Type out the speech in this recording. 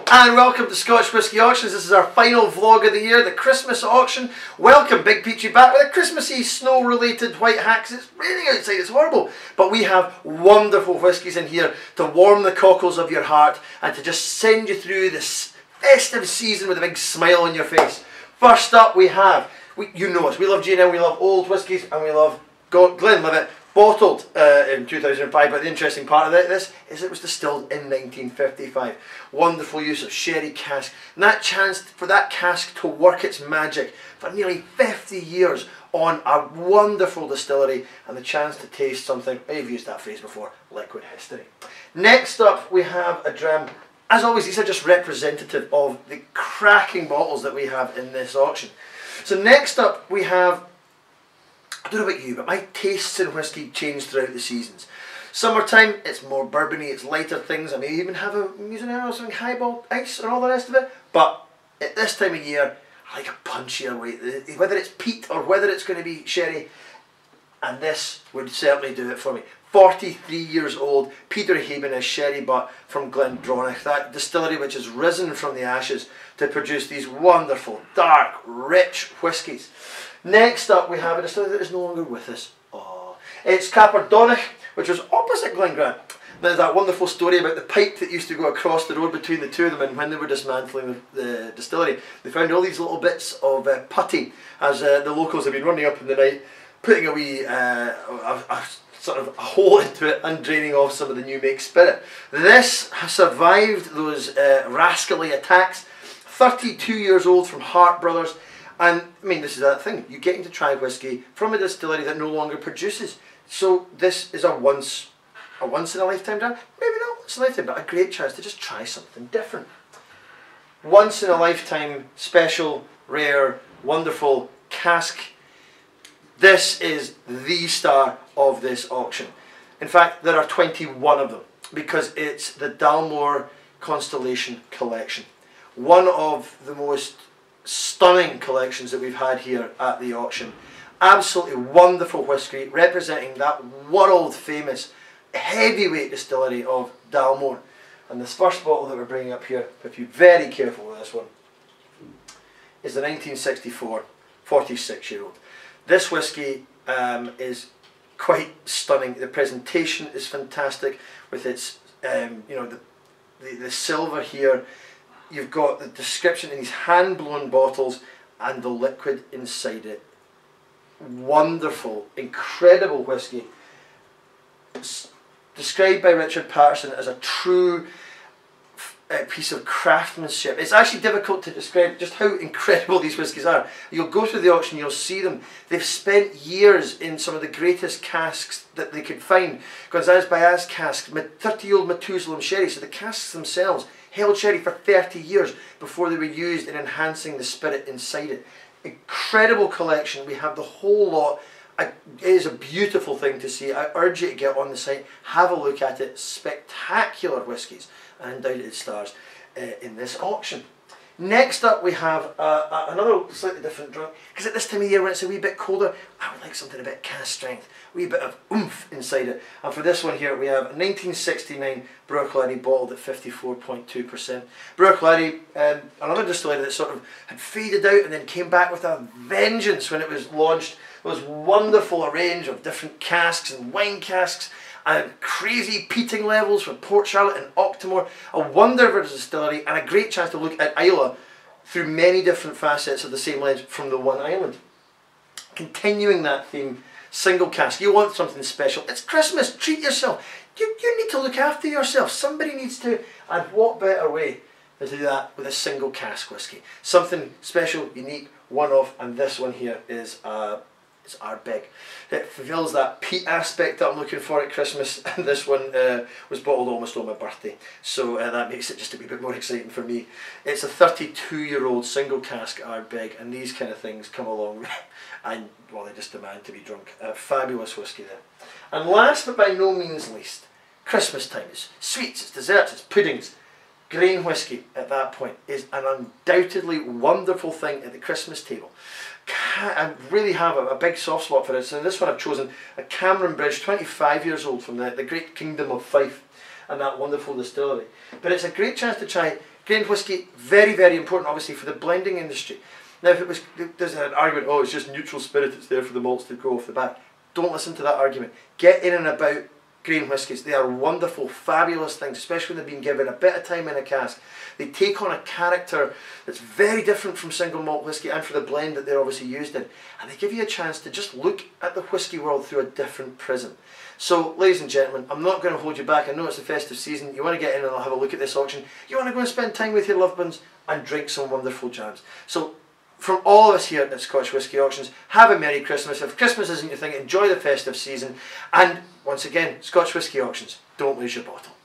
And welcome to Scotch Whisky Auctions. This is our final vlog of the year, the Christmas auction. Welcome, Big Peatrie back with a Christmassy snow-related white hacks. It's raining outside, it's horrible. But we have wonderful whiskies in here to warm the cockles of your heart and to just send you through this festive season with a big smile on your face. First up we have, you know us, we love G&M, we love old whiskies, and we love Glenlivet. Bottled in 2005, but the interesting part of this is it was distilled in 1955. Wonderful use of sherry cask, and that chance for that cask to work its magic for nearly 50 years on a wonderful distillery, and the chance to taste something, I've used that phrase before, liquid history. Next up we have a dram. As always, these are just representative of the cracking bottles that we have in this auction. So next up we have, I don't know about you, but my tastes in whiskey change throughout the seasons. Summertime, it's more bourbony, it's lighter things. I may even have a something highball, ice, and all the rest of it. But at this time of year, I like a punchier way. Whether it's peat or whether it's going to be sherry, and this would certainly do it for me. 43 years old, Peatrie is sherry butt from Glendronach, that distillery which has risen from the ashes to produce these wonderful, dark, rich whiskies. Next up we have a distillery that is no longer with us. Oh, it's Capardonnach, which was opposite Glengrant. There's that wonderful story about the pipe that used to go across the road between the two of them, and when they were dismantling the distillery, they found all these little bits of putty as the locals have been running up in the night, putting a wee sort of a hole into it and draining off some of the new make spirit. This has survived those rascally attacks. 32 years old from Hart Brothers. And I mean, this is that thing, you're getting to try whiskey from a distillery that no longer produces. So this is a once in a lifetime dram, maybe not once in a lifetime, but a great chance to just try something different. Once in a lifetime, special, rare, wonderful cask. This is the star of this auction. In fact, there are 21 of them because it's the Dalmore Constellation Collection. One of the most stunning collections that we've had here at the auction. Absolutely wonderful whisky representing that world famous heavyweight distillery of Dalmore. And this first bottle that we're bringing up here, if you're very careful with this one, is the 1964 46-year-old. This whisky is quite stunning. The presentation is fantastic with its the silver here. You've got the description in these hand-blown bottles and the liquid inside it. Wonderful, incredible whisky. It's described by Richard Patterson as a true piece of craftsmanship. It's actually difficult to describe just how incredible these whiskies are. You'll go through the auction, you'll see them. They've spent years in some of the greatest casks that they could find. Gonzalez Baez casks, 30-year-old Methuselah sherry, so the casks themselves held sherry for 30 years before they were used in enhancing the spirit inside it. Incredible collection. We have the whole lot. It is a beautiful thing to see. I urge you to get on the site, have a look at it. Spectacular whiskies and undoubted stars in this auction. Next up we have another slightly different drink, because at this time of year when it's a wee bit colder, I would like something a bit cask strength, a wee bit of oomph inside it. And for this one here we have a 1969 Bruichladdich bottled at 54.2%. Bruichladdich, another distillery that sort of had faded out and then came back with a vengeance when it was launched. Those wonderful range of different casks and wine casks and crazy peating levels for Port Charlotte and Octomore. A wonder of a distillery and a great chance to look at Islay through many different facets of the same lens from the one island. Continuing that theme, single cask. You want something special. It's Christmas, treat yourself. You need to look after yourself. Somebody needs to, and what better way than to do that with a single cask whisky. Something special, unique, one-off, and this one here is it's Ardbeg. It fulfills that peat aspect that I'm looking for at Christmas, and this one was bottled almost on my birthday, so that makes it just a wee bit more exciting for me. It's a 32-year-old single cask Ardbeg, and these kind of things come along and, well, they just demand to be drunk. Fabulous whisky there. And last but by no means least, Christmas time. It's sweets, it's desserts, it's puddings. Grain whisky at that point is an undoubtedly wonderful thing at the Christmas table. I really have a big soft spot for it. So this one I've chosen a Cameron Bridge, 25 years old, from the great kingdom of Fife and that wonderful distillery. But it's a great chance to try Grain whisky, very, very important obviously for the blending industry. Now if it was, there's an argument, oh it's just neutral spirit, it's there for the malts to go off the back. Don't listen to that argument. Get in and about grain whiskies. They are wonderful, fabulous things, especially when they've been given a bit of time in a cask. They take on a character that's very different from single malt whisky and for the blend that they're obviously used in. And they give you a chance to just look at the whisky world through a different prism. So, ladies and gentlemen, I'm not going to hold you back. I know it's the festive season. You want to get in and have a look at this auction. You want to go and spend time with your loved ones and drink some wonderful jams. So, from all of us here at Scotch Whisky Auctions, have a Merry Christmas. If Christmas isn't your thing, enjoy the festive season. And once again, Scotch Whisky Auctions, don't lose your bottle.